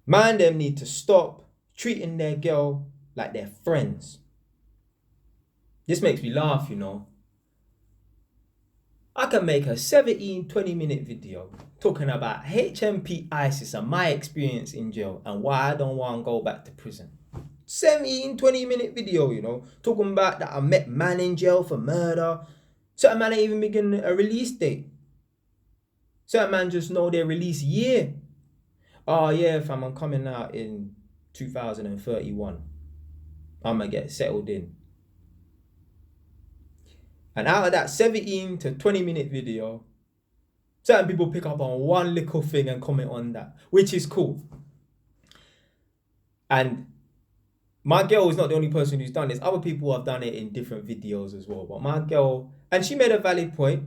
Man, them need to stop treating their girl like they're friends. This makes me laugh, you know. I can make a 17, 20-minute video talking about HMP ISIS and my experience in jail and why I don't want to go back to prison. 17, 20-minute video, you know, talking about that I met man in jail for murder. Certain man ain't even been given a release date. Certain man just know their release year. Oh yeah, fam, I'm coming out in 2031. I'm gonna get settled in. And out of that 17 to 20-minute video, certain people pick up on one little thing and comment on that, which is cool. And my girl is not the only person who's done this. Other people have done it in different videos as well. But my girl, and she made a valid point.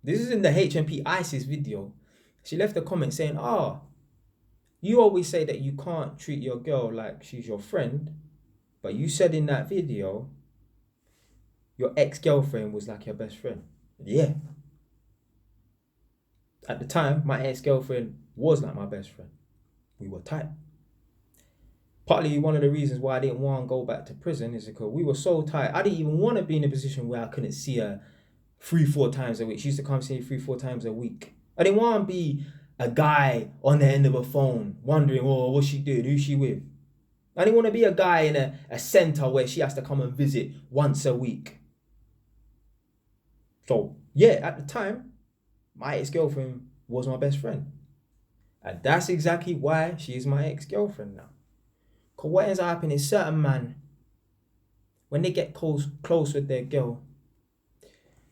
This is in the HMP ISIS video. She left a comment saying, you always say that you can't treat your girl like she's your friend. But you said in that video, your ex-girlfriend was like your best friend. Yeah. At the time, my ex-girlfriend was like my best friend. We were tight. Partly one of the reasons why I didn't want to go back to prison is because we were so tight. I didn't even want to be in a position where I couldn't see her 3-4 times a week. She used to come see me 3-4 times a week. I didn't want to be a guy on the end of a phone wondering, what's she doing? Who's she with? I didn't want to be a guy in a center where she has to come and visit once a week. So, yeah, at the time, my ex-girlfriend was my best friend. And that's exactly why she is my ex-girlfriend now. Because what ends up happening is certain man, when they get close with their girl,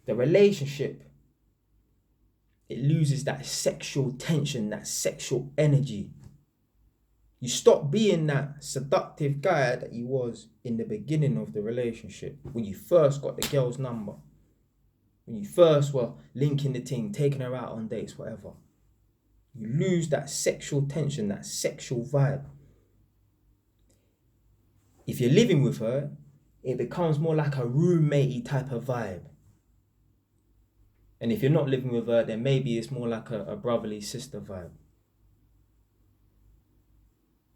the relationship, it loses that sexual tension, that sexual energy. You stop being that seductive guy that you was in the beginning of the relationship, when you first got the girl's number. When you first were linking the thing, taking her out on dates, whatever. You lose that sexual tension, that sexual vibe. If you're living with her, it becomes more like a roommate-y type of vibe. And if you're not living with her, then maybe it's more like a brotherly sister vibe.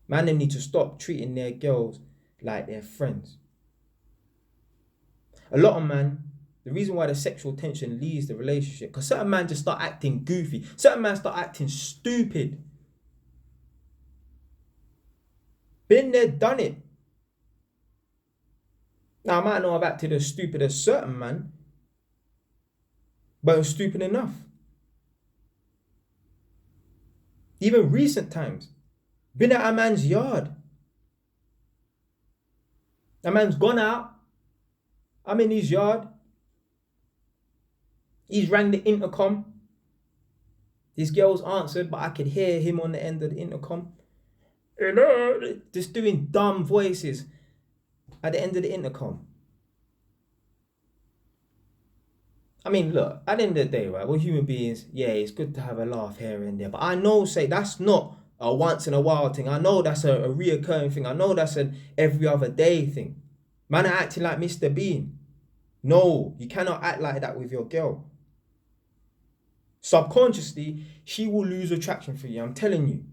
Man, they need to stop treating their girls like they're friends. A lot of man, the reason why the sexual tension leaves the relationship, because certain man just start acting goofy. Certain man start acting stupid. Been there, done it. Now, I might not have acted as stupid as certain man, but it was stupid enough. Even recent times, been at a man's yard. A man's gone out. I'm in his yard. He's rang the intercom. His girl's answered, but I could hear him on the end of the intercom. Hello, just doing dumb voices at the end of the intercom. I mean, look, at the end of the day, right, we're human beings. Yeah, it's good to have a laugh here and there. But I know, say, that's not a once in a while thing. I know that's a reoccurring thing. I know that's an every other day thing. Man are acting like Mr. Bean. No, you cannot act like that with your girl. Subconsciously, she will lose attraction for you. I'm telling you.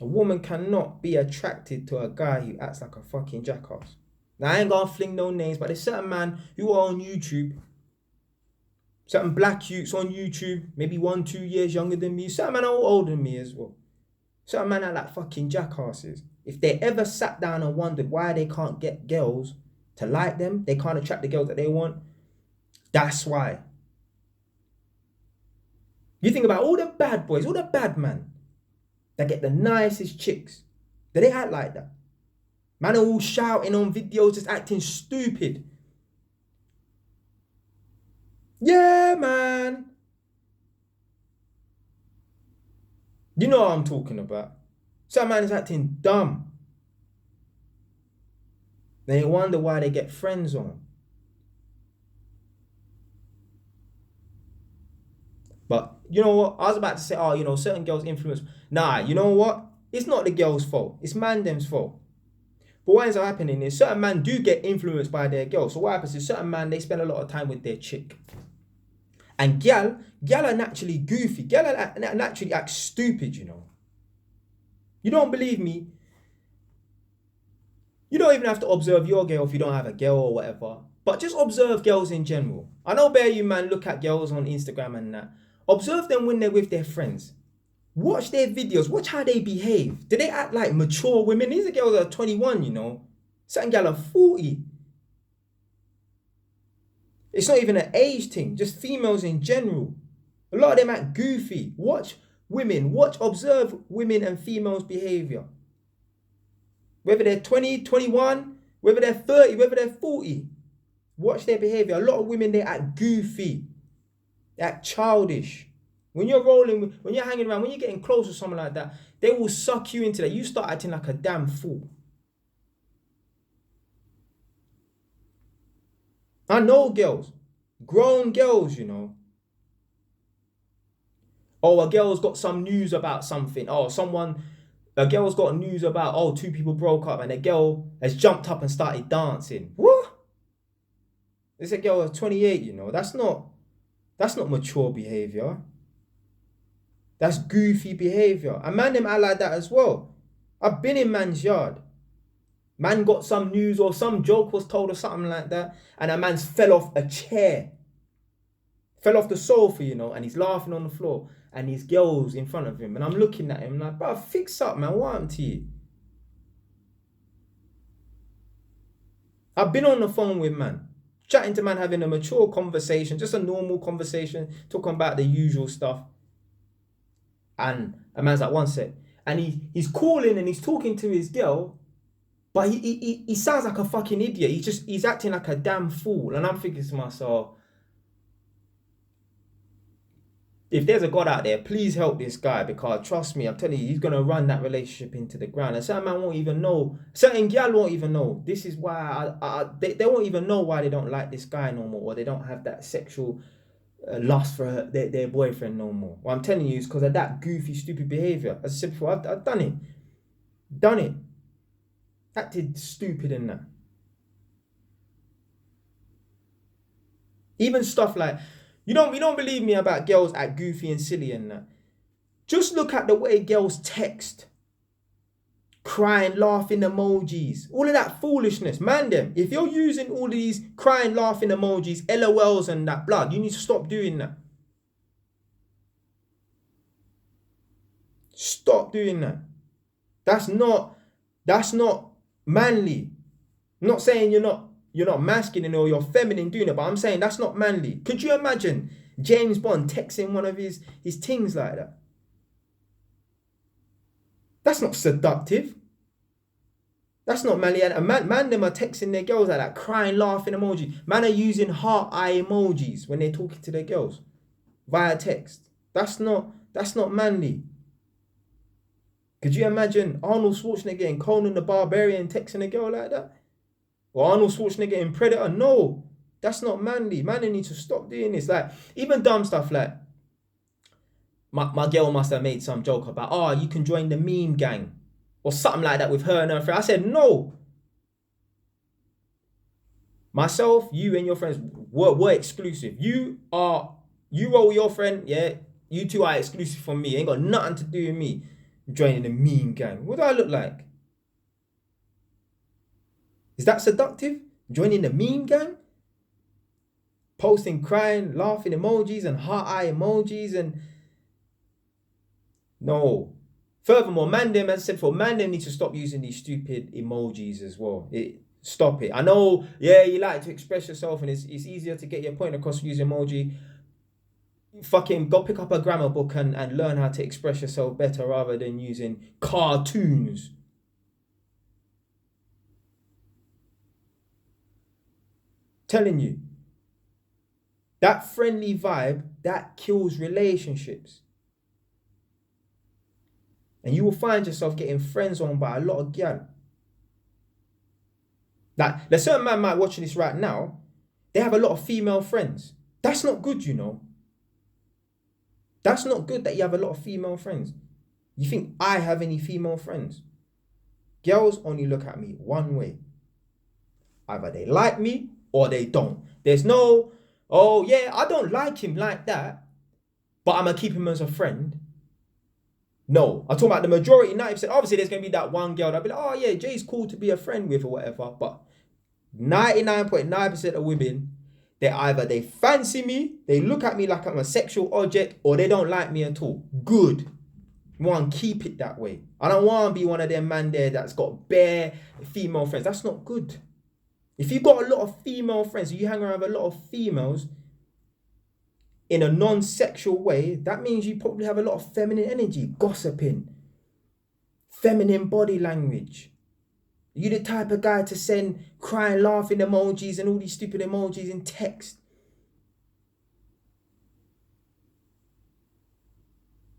A woman cannot be attracted to a guy who acts like a fucking jackass. Now, I ain't gonna fling no names, but there's certain man who are on YouTube, certain black youths on YouTube, maybe 1-2 years younger than me. Certain man are all older than me as well. Certain man are like fucking jackasses. If they ever sat down and wondered why they can't get girls to like them, they can't attract the girls that they want, that's why. You think about all the bad boys, all the bad men that get the nicest chicks. Do they act like that? Man are all shouting on videos, just acting stupid. Yeah, man. You know what I'm talking about. Some man is acting dumb. They wonder why they get friends on. But you know what? I was about to say, certain girls influence. Nah, you know what? It's not the girl's fault. It's man them's fault. But what ends up happening is certain men do get influenced by their girl. So what happens is certain men, they spend a lot of time with their chick. And gal are naturally goofy. Gal are naturally act stupid, you know. You don't believe me? You don't even have to observe your girl if you don't have a girl or whatever. But just observe girls in general. I know bear you man look at girls on Instagram and that. Observe them when they're with their friends. Watch their videos. Watch how they behave. Do they act like mature women? These are girls that are 21, you know. Certain gal are 40. It's not even an age thing. Just females in general. A lot of them act goofy. Watch women. Observe women and females' behavior. Whether they're 20, 21, whether they're 30, whether they're 40. Watch their behavior. A lot of women, they act goofy. They act childish. When you're rolling, when you're hanging around, when you're getting close to someone like that, they will suck you into that. You start acting like a damn fool. I know girls, grown girls, you know. Oh, a girl's got some news about something. Oh, a girl's got news about, oh, two people broke up and a girl has jumped up and started dancing. What? This a girl of 28, you know. That's not mature behavior. That's goofy behavior. And man, them act like that as well. I've been in man's yard. Man got some news or some joke was told or something like that, and a man's fell off a chair. Fell off the sofa, you know, and he's laughing on the floor. And his girl's in front of him. And I'm looking at him like, bro, fix up, man. What happened to you? I've been on the phone with man. Chatting to man, having a mature conversation. Just a normal conversation. Talking about the usual stuff. And a man's like, one sec. And he's calling and he's talking to his girl. But he sounds like a fucking idiot. He's acting like a damn fool. And I'm thinking to myself, if there's a God out there, please help this guy, because trust me, I'm telling you, he's going to run that relationship into the ground. And certain man won't even know. Certain gal won't even know. This is why they won't even know why they don't like this guy no more, or they don't have that sexual lust for their boyfriend no more. What I'm telling you is because of that goofy, stupid behavior. As I said before, I've done it. Done it. Acted stupid in that. Even stuff like, you don't believe me about girls act goofy and silly and that. Just look at the way girls text. Crying, laughing emojis. All of that foolishness. Man them, if you're using all these crying, laughing emojis, LOLs and that blood, you need to stop doing that. Stop doing that. That's not manly. I'm not saying you're not masculine or you're feminine doing it, but I'm saying that's not manly. Could you imagine James Bond texting one of his things like that? That's not seductive. That's not manly. And man them are texting their girls like that, crying, laughing emoji. Man are using heart eye emojis when they're talking to their girls via text. That's not manly. Could you imagine Arnold Schwarzenegger and Conan the Barbarian texting a girl like that? Or Arnold Schwarzenegger in Predator? No, that's not manly. Man, they need to stop doing this. Like, even dumb stuff like, my girl must have made some joke about, oh, you can join the meme gang. Or something like that with her and her friend. I said, no. Myself, you and your friends, we're exclusive. You roll with your friend, yeah, you two are exclusive from me. Ain't got nothing to do with me joining the meme gang. What do I look like? Is that seductive? Joining the meme gang? Posting crying, laughing emojis and heart eye emojis and... No. Furthermore, man them, as I said before, man them need to stop using these stupid emojis as well. Stop it. I know, yeah, you like to express yourself and it's easier to get your point across using emoji. Fucking go pick up a grammar book and learn how to express yourself better rather than using cartoons. Telling you, that friendly vibe, that kills relationships. And you will find yourself getting friends on by a lot of gal. Like, there's certain man might watching this right now, they have a lot of female friends. That's not good, you know. That's not good that you have a lot of female friends. You think I have any female friends? Girls only look at me one way. Either they like me or they don't. There's no Oh yeah, I don't like him like that, but I'm gonna keep him as a friend. No, I'm talking about the majority, 90%. Obviously, there's gonna be that one girl that'll be like, oh yeah, Jay's cool to be a friend with or whatever. But 99.9% of women, they fancy me, they look at me like I'm a sexual object, or they don't like me at all. Good. I want to keep it that way. I don't want to be one of them man there that's got bare female friends. That's not good. If you've got a lot of female friends, you hang around with a lot of females in a non-sexual way, that means you probably have a lot of feminine energy, gossiping, feminine body language. You the type of guy to send crying, laughing emojis and all these stupid emojis in text.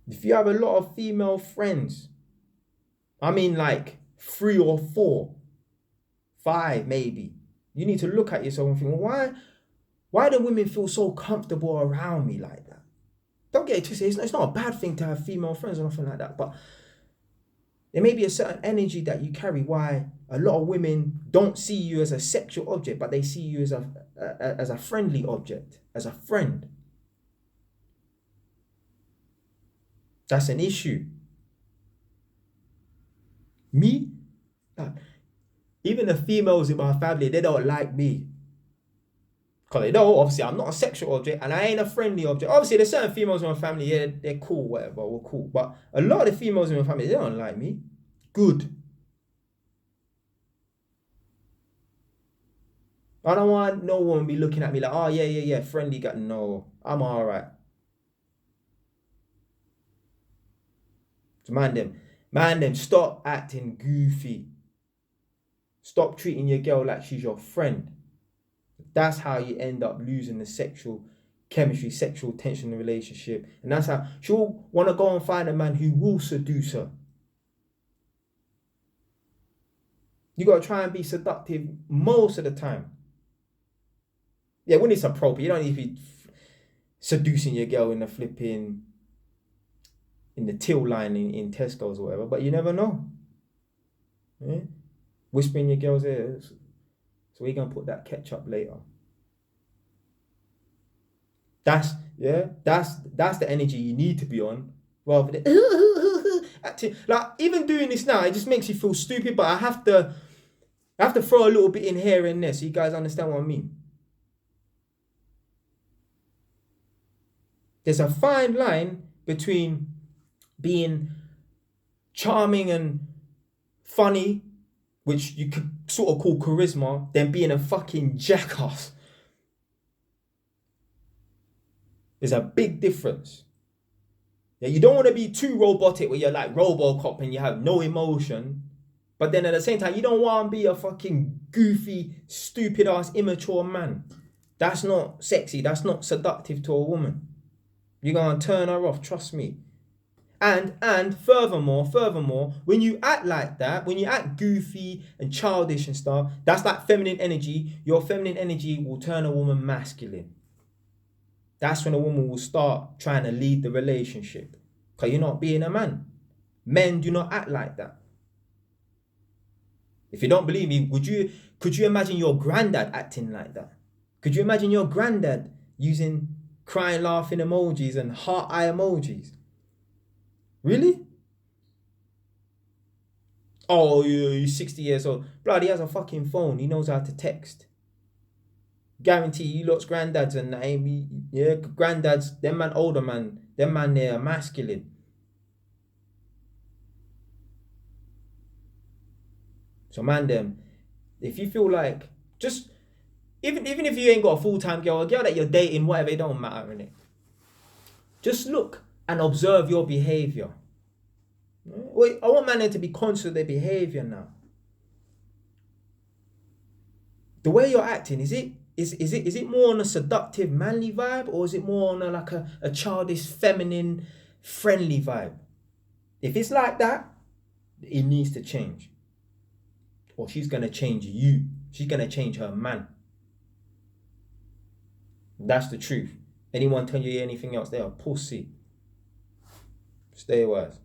If you have a lot of female friends, I mean like 3 or 4, 5 maybe, you need to look at yourself and think, well, why do women feel so comfortable around me like that? Don't get it twisted. It's not a bad thing to have female friends or nothing like that, but there may be a certain energy that you carry why a lot of women don't see you as a sexual object, but they see you as a friendly object, as a friend. That's an issue. Me? Even the females in my family, they don't like me. Because they know, obviously, I'm not a sexual object and I ain't a friendly object. Obviously, there's certain females in my family, yeah, they're cool, whatever, we're cool. But a lot of the females in my family, they don't like me. Good. I don't want no one to be looking at me like, oh, yeah, friendly guy. No, I'm all right. So man them, stop acting goofy. Stop treating your girl like she's your friend. That's how you end up losing the sexual chemistry, sexual tension in the relationship. And that's how she'll want to go and find a man who will seduce her. You got to try and be seductive most of the time. Yeah, when it's appropriate, you don't need to be seducing your girl in the till line in Tesco's or whatever, but you never know. Yeah? Whispering your girl's ear, so we're going to put that ketchup later. That's the energy you need to be on, rather than acting. Like, even doing this now, it just makes you feel stupid, but I have to throw a little bit in here and there so you guys understand what I mean. There's a fine line between being charming and funny, which you could sort of call charisma, than being a fucking jackass. There's a big difference. Yeah, you don't want to be too robotic where you're like Robocop and you have no emotion. But then at the same time, you don't want to be a fucking goofy, stupid ass, immature man. That's not sexy. That's not seductive to a woman. You're going to turn her off, trust me. And furthermore, when you act like that, when you act goofy and childish and stuff, that's like feminine energy. Your feminine energy will turn a woman masculine. That's when a woman will start trying to lead the relationship. Because you're not being a man. Men do not act like that. If you don't believe me, could you imagine your granddad acting like that? Could you imagine your granddad using crying, laughing emojis and heart eye emojis? Really? Oh, he's 60 years old. Blood, he has a fucking phone. He knows how to text. Guarantee you lot's granddads and granddads, them man older man, them man they are masculine. So man them, if you feel like just even if you ain't got a full-time girl, a girl that you're dating, whatever, it don't matter, innit? Just look and observe your behavior. I want men to be conscious of their behavior now. The way you're acting, is it more on a seductive, manly vibe, or is it more on a childish, feminine, friendly vibe? If it's like that, it needs to change. Or she's going to change you. She's going to change her man. That's the truth. Anyone tell you anything else, they're a pussy. Stay wise.